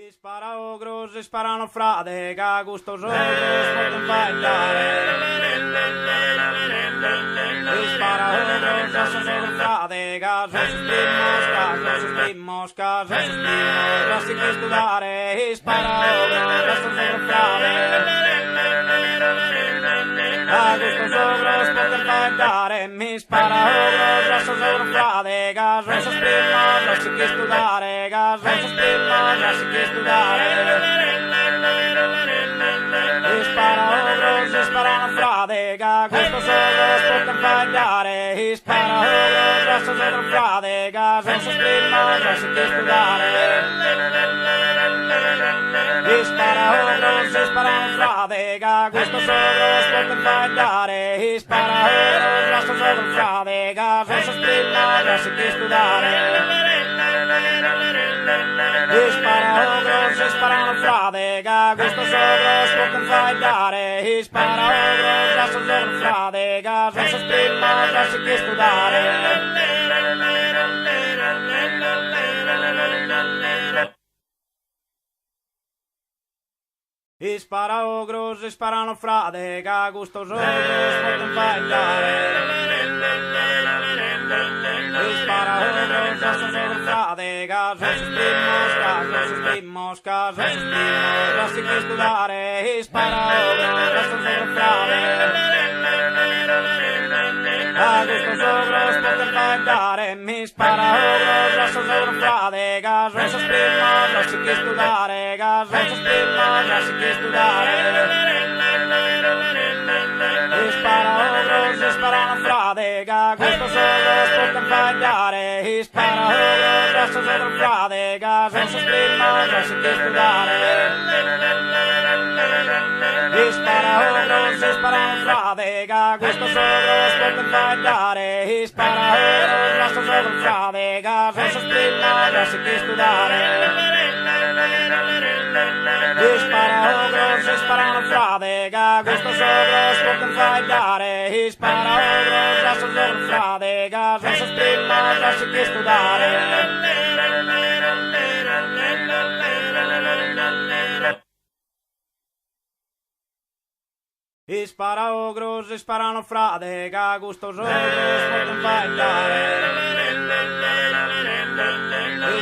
Spara ogros, sparano frate, che a gusto solo poten fare. Spara ogros, sono solo frate, che sono primos, che lasci che studiare. Spara ogros, sono solo frate. A gusto sogros poten fare, mi spara ogros, sono solo frate, che sono primos, lasci che studiare, che sono primos, lasci che studiare. Spara ogros, sparano frate, che a gusto sogros poten fare. Spara ogros, sono solo frate, che sono primos, lasci che studiare. Spara ogros, sparano frate, che a gusto sogros poten fare. Spara ogros, sono solo frate, che sono primos, lasci che studiare. Spara ogros, sparano frate, che a gusto sogros poten fare. Spara ogros, sono solo frate, che sono primos, lasci che studiare. Spara ogros, sparano frate, che a gusto sogros poten fare. Spara ogros, sono solo frate, che sono primos, che sono lasci che studiare. Spara ogros, sono solo frate. A gusto sogros poten fare, mi spara ogros, sono solo frate, che sono primos, lasci che studiare, che sono primos, lasci che studiare. Spara ogros, sparano frate, che a gusto sogros poten fare. Spara ogros, sono solo frate, che sono primos, lasci che studiare. Spara ogros, sparano frate, che a gusto sogros poten fare. Spara ogros, sono solo frate, che sono primos, lasci che studiare. Spara ogros, sparano frate, che a gusto sogros poten fare. Spara ogros, sono solo frate, che sono primos, lasci che studiare. Spara ogros, sparano frate, che a gusto sogros poten fare.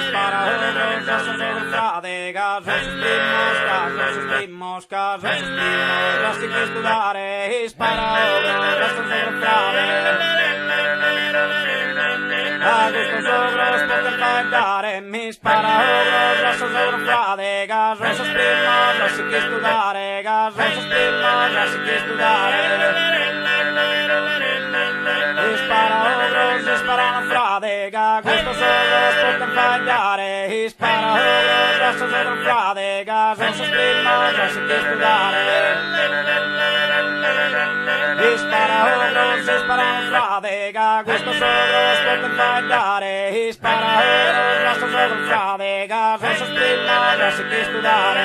Spara ogros, sono solo frate, che sono primos, che sono lasci che studiare. Spara ogros, sono solo frate. A gusto sogros poten fare, mi spara ogros, sono solo frate, che sono primos, lasci che studiare, che sono primos, lasci che studiare. Spara ogros, sparano frate, che a gusto sogros poten fare. Spara ogros, sono solo frate, che sono primos, lasci che studiare. Spara ogros, sparano frate, che a gusto sogros poten fare. Spara ogros, sono solo frate, che sono primos, lasci che studiare.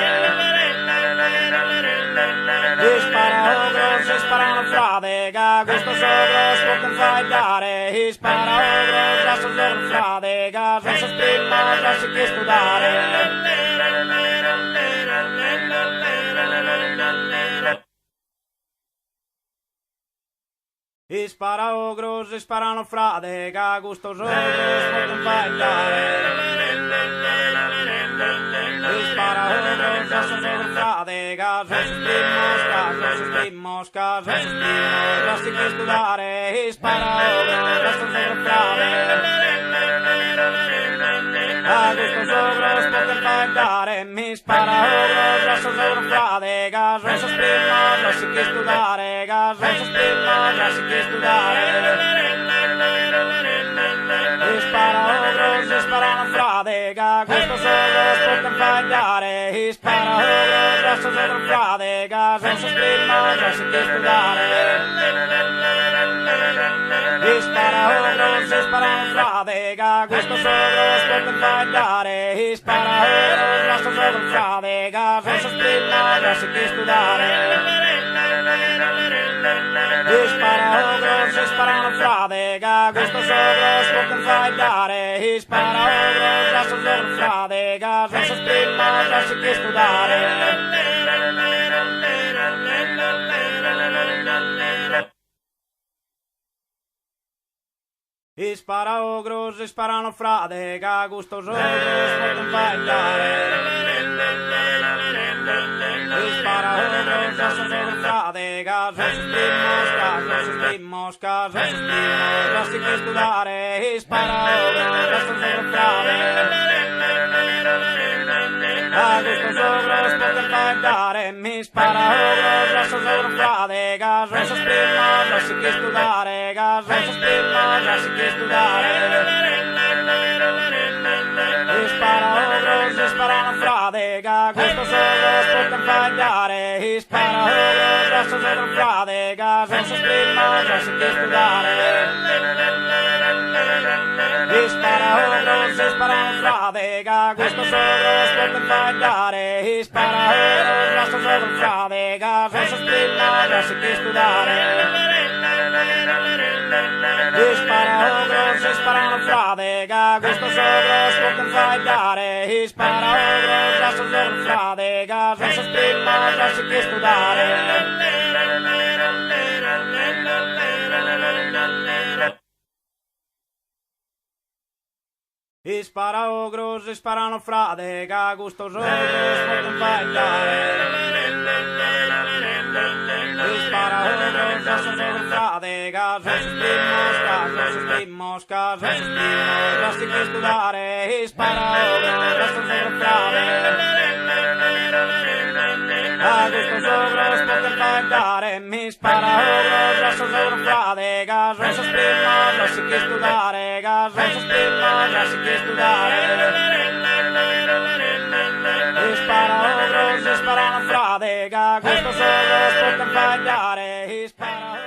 Spara ogros, sparano frate, che a gusto sogros poten fare. Spara ogros, sono solo frate, che sono primos, lasci che studiare. Spara ogros, sparano frate, che a gusto sogros poten fare. Spara ogros, sono solo frate, che sono primos, che sono lasci che studiare. Spara ogros, sono solo frate. A gusto sogros poten fare, mi spara ogros, sono solo frate, che sono primos, lasci che studiare, che sono primos, lasci che studiare. Spara ogros, sparano frate, che a gusto sogros poten fare. Spara ogros, sono solo frate, che sono primos, lasci che studiare. Spara ogros, sparano frate, che a gusto sogros poten fare. Spara ogros, sono solo frate, che sono primos, lasci che studiare. Gli spara ogro, si sparano frate, che questo sogro sputan fagliare. Gli spara ogro, già sono frate, che senza sprimma, già si che studiare. I spara ogro, si sparano frate, che questo sogro sputan fagliare. Spara ogro, già sono frate, che senza sprimma, già si che studiare. Spara ogro, già sono frate. A questo sogro sputan fagliare. Mi spara ogro, già sono frate, che senza sprimma, già si che studiare. Che senza sprimma, già si che studiare. I spara ogro, si sparano frate, che questo sogro sputan fagliare. I spara ogro, già sono frate, che senza sprimma, già si che studiare. I spara ogro, si sparano frate, che questo sogro sputan fagliare. I spara ogro, già sono frate, che senza sprimma, già si che studiare. I spara ogro, si sparano frate, che questo sogro sputan fagliare. I spara ogro, già sono frate, che senza sprimma, già si che studiare. I spara ogro, si sparano frate, che questo sogro sputan fagliare. I spara ogro, già sono frate, che senza sprimma, già si che studiare. I spara ogro, già sono frate. A questo sogro sputan fagliare. Mi spara ogro, già sono frate, che senza sprimma, già si che studiare. Che senza sprimma, già si che studiare. I spara ogro, si sparano frate, che questo sogro sputan fagliare. I spara